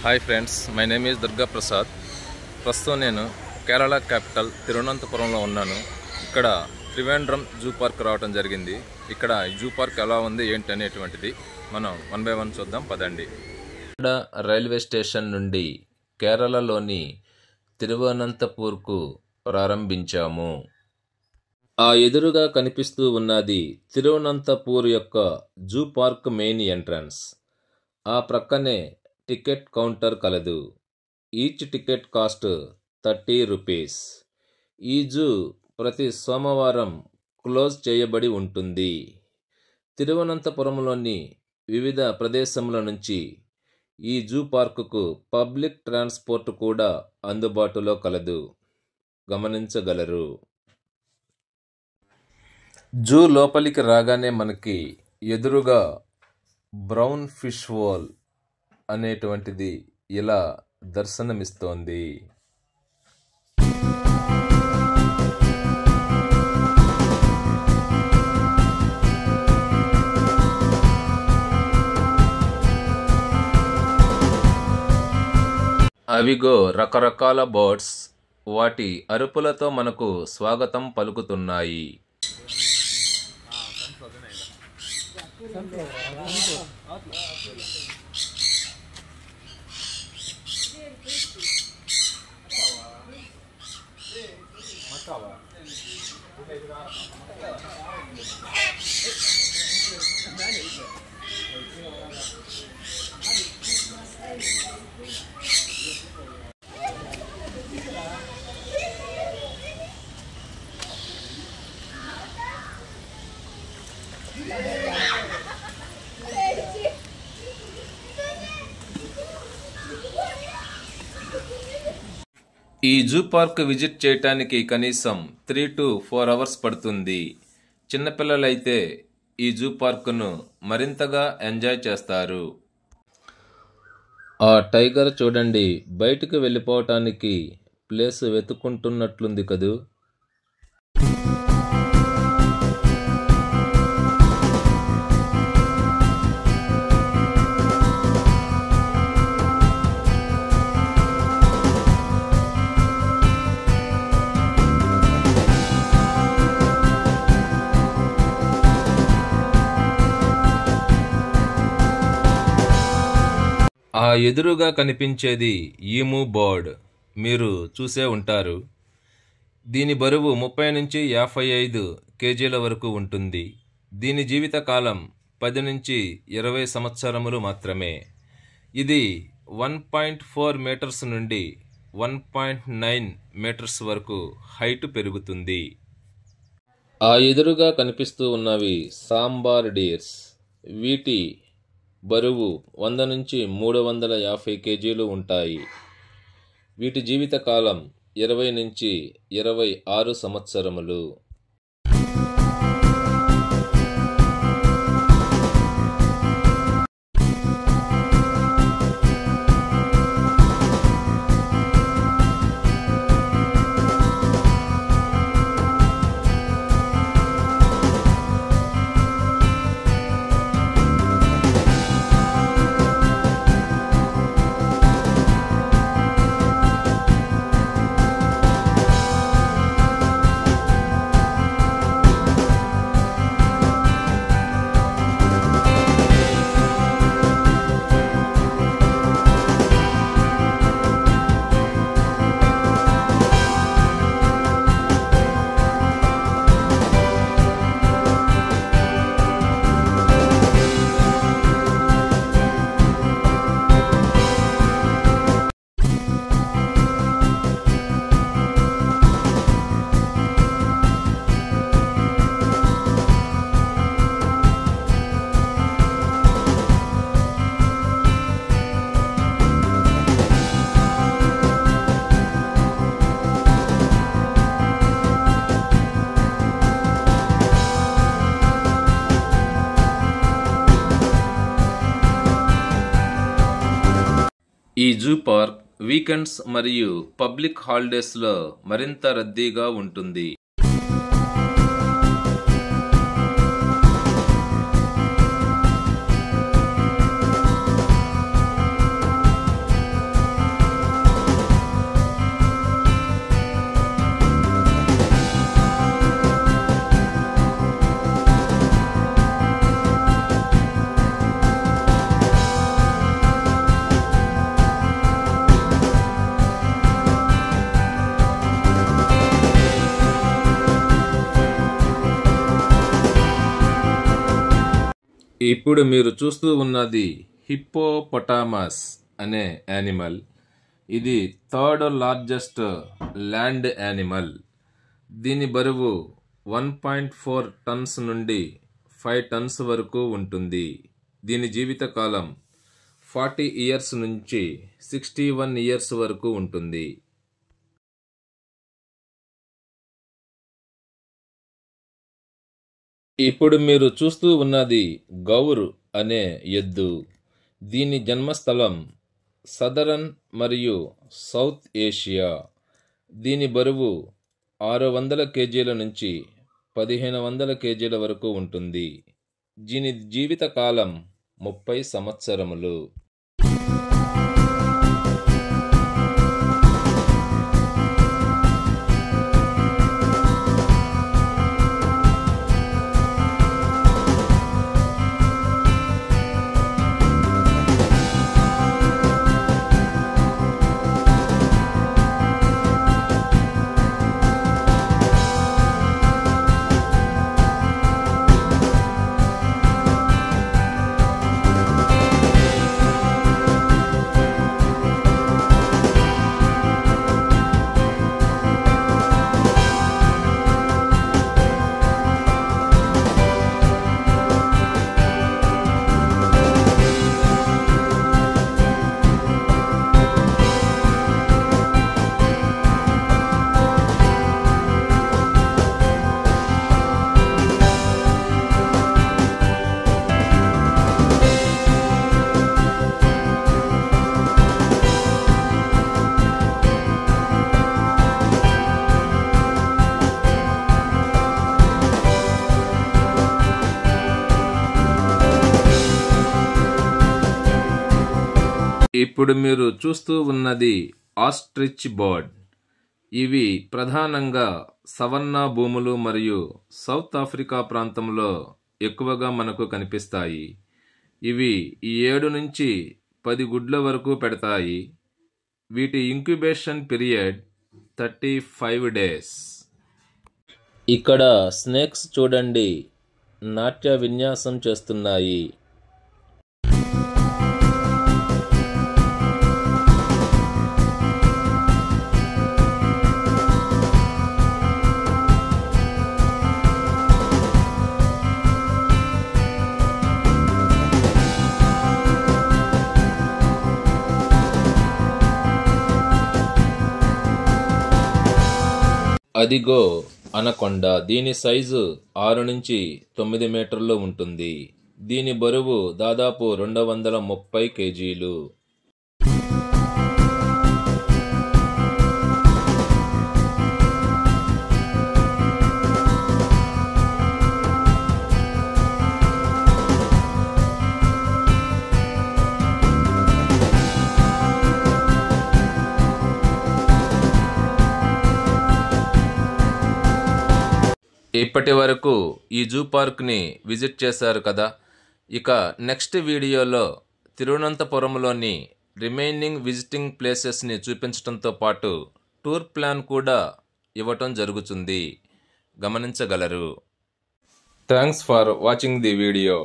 Hi friends, my name is Durga Prasad. ప్రస్తుతం నేను Kerala capital తిరువనంతపురంలో ఉన్నాను. ఇక్కడ త్రివేంద్రం జూ పార్క్ రావడం జరిగింది. ఇక్కడ జూ పార్క్ ఎలా ఉంది ఏంటి అనేటువంటిది మనం 1 by 1 చూద్దాం పదండి. ఇక్కడ రైల్వే స్టేషన్ నుండి కేరళలోని తిరువనంతపూర్కు ప్రారంభించాము. ఆ ఎదురుగా కనిపిస్తూ ఉన్నది తిరువనంతపూర్ యొక్క జూ పార్క్ మెయిన్ ఎంట్రన్స్. ఆ ప్రక్కనే టికెట్ కౌంటర్ కలదు. Each ticket cost 30 rupees. ఈ జూ ప్రతి సోమవారం క్లోజ్ చేయబడి ఉంటుంది. తిరువనంతపురంలోని వివిధ ప్రదేశముల నుంచి ఈ జూ పార్కుకు పబ్లిక్ ట్రాన్స్పోర్ట్ కూడా అందుబాటులో కలదు, గమనించగలరు. జూ లోపలికి రాగానే మనకి ఎదురుగా బ్రౌన్ ఫిష్ వాల్ అనేటువంటిది ఇలా దర్శనమిస్తోంది. అవిగో రకరకాల బర్డ్స్ వాటి అరుపులతో మనకు స్వాగతం పలుకుతున్నాయి. ఈ జూ పార్క్ విజిట్ చేయటానికి కనీసం 3 to 4 hours పడుతుంది. చిన్నపిల్లలైతే ఈ జూ పార్కును మరింతగా ఎంజాయ్ చేస్తారు. ఆ టైగర్ చూడండి, బయటకు వెళ్ళిపోవటానికి ప్లేస్ వెతుక్కుంటున్నట్లుంది కదూ. ఆ ఎదురుగా కనిపించేది ఈము బర్డ్, మీరు చూసే ఉంటారు. దీని బరువు 30 నుంచి 55 kgల వరకు ఉంటుంది. దీని జీవితకాలం 10 నుంచి 20 సంవత్సరములు మాత్రమే. ఇది 1.4 మీటర్స్ నుండి 1.9 మీటర్స్ వరకు హైట్ పెరుగుతుంది. ఆ ఎదురుగా కనిపిస్తూ ఉన్నవి సాంబార్ డీర్స్. వీటి బరువు 100 నుంచి 350 kgలు ఉంటాయి. వీటి జీవితకాలం 20 నుంచి 26 సంవత్సరములు. ఈ జూ పార్క్ వీకెండ్స్ మరియు పబ్లిక్ హాలిడేస్లో మరింత రద్దీగా ఉంటుంది. ఇప్పుడు మీరు చూస్తూ ఉన్నది హిప్పోపొటామస్ అనే యానిమల్. ఇది థర్డ్ లార్జెస్ట్ ల్యాండ్ యానిమల్. దీని బరువు 1.4 టన్స్ నుండి 5 టన్స్ వరకు ఉంటుంది. దీని జీవితకాలం 40 ఇయర్స్ నుంచి 61 ఇయర్స్ వరకు ఉంటుంది. ఇప్పుడు మీరు చూస్తూ ఉన్నది గౌర్ అనే ఎద్దు. దీని జన్మస్థలం సదరన్ మరియు సౌత్ ఏషియా. దీని బరువు 600 కేజీల నుంచి 1500 కేజీల వరకు ఉంటుంది. దీని జీవితకాలం 30 సంవత్సరములు. ఇప్పుడు మీరు చూస్తూ ఉన్నది ఆస్ట్రిచ్ బర్డ్. ఇవి ప్రధానంగా సవన్నా భూములు మరియు సౌత్ ఆఫ్రికా ప్రాంతంలో ఎక్కువగా మనకు కనిపిస్తాయి. ఇవి 7 నుంచి 10 గుడ్ల వరకు పెడతాయి. వీటి ఇంక్యుబేషన్ పీరియడ్ 35 డేస్. ఇక్కడ స్నేక్స్ చూడండి, నాట్య విన్యాసం చేస్తున్నాయి. అదిగో అనకొండ. దీని సైజు 6 నుంచి 9 మీటర్లు ఉంటుంది. దీని బరువు దాదాపు 230 కేజీలు. ఇప్పటి వరకు ఈ జూ పార్క్ని విజిట్ చేశారు కదా. ఇక నెక్స్ట్ వీడియోలో తిరువనంతపురంలోని రిమైనింగ్ విజిటింగ్ ప్లేసెస్ని చూపించడంతో పాటు టూర్ ప్లాన్ కూడా ఇవ్వటం జరుగుతుంది, గమనించగలరు. Thanks for watching the video.